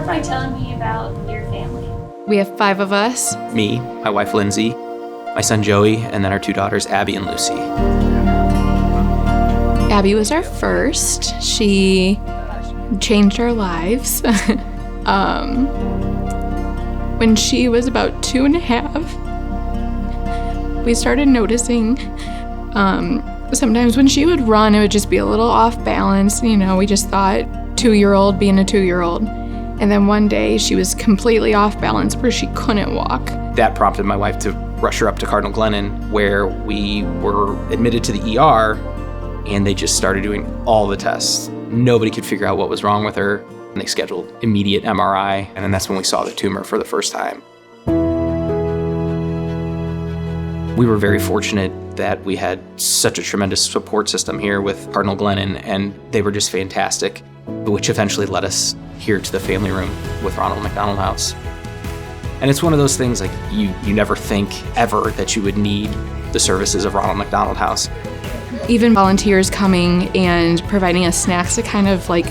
start by telling me about your family. We have 5 of us. Me, my wife Lindsay, my son Joey, and then our 2 daughters Abby and Lucy. Abby was our first. She changed our lives. When she was about 2 and a half, we started noticing sometimes when she would run, it would just be a little off balance. You know, we just thought 2-year-old being a 2-year-old. And then one day she was completely off balance where she couldn't walk. That prompted my wife to rush her up to Cardinal Glennon, where we were admitted to the ER, and they just started doing all the tests. Nobody could figure out what was wrong with her, and they scheduled immediate MRI, and then that's when we saw the tumor for the first time. We were very fortunate that we had such a tremendous support system here with Cardinal Glennon, and they were just fantastic, which eventually led us here to the family room with Ronald McDonald House. And it's one of those things, like, you never think ever that you would need the services of Ronald McDonald House. Even volunteers coming and providing us snacks to kind of like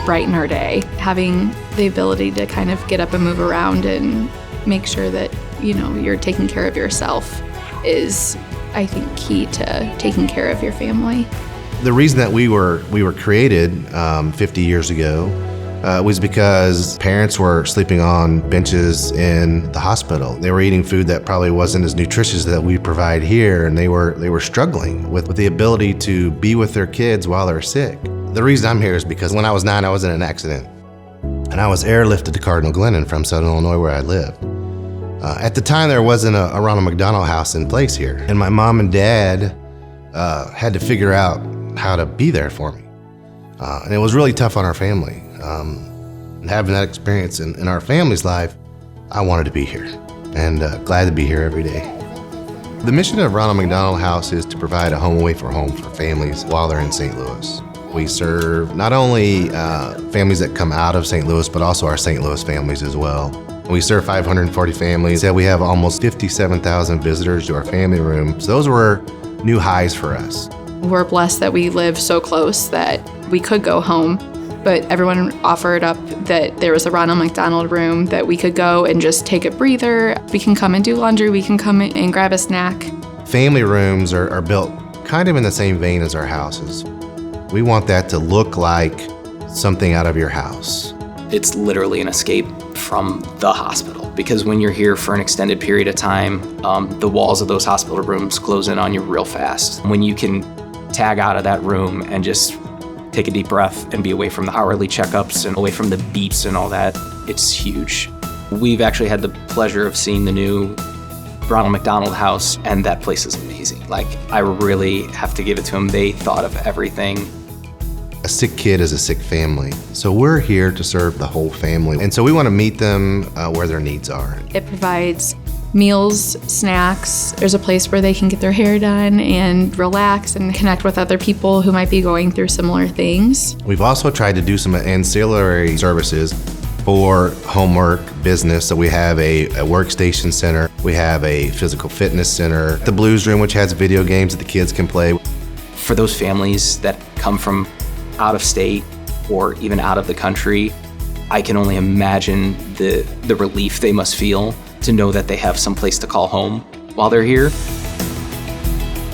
brighten our day. Having the ability to kind of get up and move around and make sure that, you know, you're taking care of yourself is, I think, key to taking care of your family. The reason that we were created 50 years ago was because parents were sleeping on benches in the hospital. They were eating food that probably wasn't as nutritious that we provide here, and they were struggling with the ability to be with their kids while they're sick. The reason I'm here is because when I was 9, I was in an accident, and I was airlifted to Cardinal Glennon from Southern Illinois, where I lived. At the time, there wasn't a Ronald McDonald House in place here, and my mom and dad had to figure out how to be there for me. And it was really tough on our family. And having that experience in our family's life, I wanted to be here, and glad to be here every day. The mission of Ronald McDonald House is to provide a home away from home for families while they're in St. Louis. We serve not only families that come out of St. Louis, but also our St. Louis families as well. We serve 540 families. We have almost 57,000 visitors to our family room. So those were new highs for us. We're blessed that we live so close that we could go home, but everyone offered up that there was a Ronald McDonald room that we could go and just take a breather. We can come and do laundry. We can come and grab a snack. Family rooms are built kind of in the same vein as our houses. We want that to look like something out of your house. It's literally an escape from the hospital, because when you're here for an extended period of time, the walls of those hospital rooms close in on you real fast. When you can tag out of that room and just take a deep breath and be away from the hourly checkups and away from the beeps and all that, it's huge. We've actually had the pleasure of seeing the new Ronald McDonald House, and that place is amazing. Like, I really have to give it to them. They thought of everything. A sick kid is a sick family. So we're here to serve the whole family. And so we want to meet them where their needs are. It provides meals, snacks. There's a place where they can get their hair done and relax and connect with other people who might be going through similar things. We've also tried to do some ancillary services for homework, business. So we have a workstation center. We have a physical fitness center. The Blues Room, which has video games that the kids can play. For those families that come from out of state or even out of the country, I can only imagine the relief they must feel to know that they have some place to call home while they're here.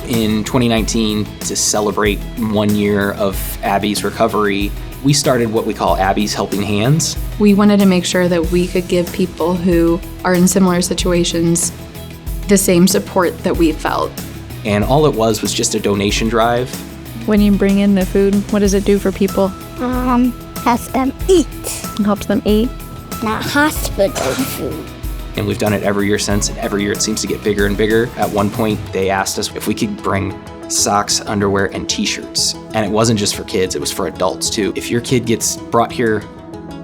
In 2019, to celebrate 1 year of Abby's recovery, we started what we call Abby's Helping Hands. We wanted to make sure that we could give people who are in similar situations the same support that we felt. And all it was just a donation drive. When you bring in the food, what does it do for people? Helps them eat. Helps them eat? Not hospital food. And we've done it every year since, and every year it seems to get bigger and bigger. At one point, they asked us if we could bring socks, underwear, and t-shirts. And it wasn't just for kids, it was for adults too. If your kid gets brought here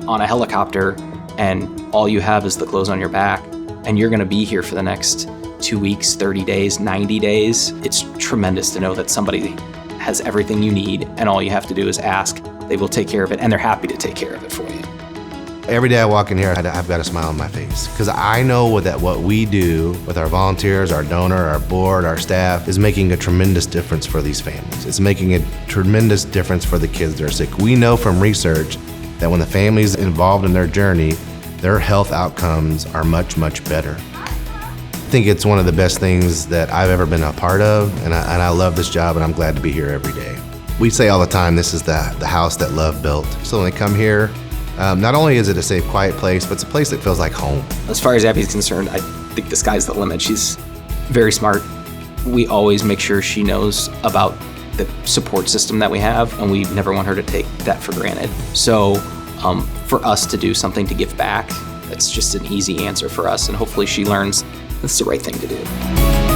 on a helicopter and all you have is the clothes on your back, and you're gonna be here for the next 2 weeks, 30 days, 90 days, it's tremendous to know that somebody has everything you need, and all you have to do is ask. They will take care of it, and they're happy to take care of it for you. Every day I walk in here, I've got a smile on my face, because I know that what we do with our volunteers, our donor, our board, our staff is making a tremendous difference for these families. It's making a tremendous difference for the kids that are sick. We know from research that when the family's involved in their journey, their health outcomes are much, much better. I think it's one of the best things that I've ever been a part of, and I love this job, and I'm glad to be here every day. We say all the time, this is the house that love built. So when they come here, not only is it a safe, quiet place, but it's a place that feels like home. As far as Abby's concerned, I think the sky's the limit. She's very smart. We always make sure she knows about the support system that we have, and we never want her to take that for granted. So for us to do something to give back, that's just an easy answer for us, and hopefully she learns that's the right thing to do.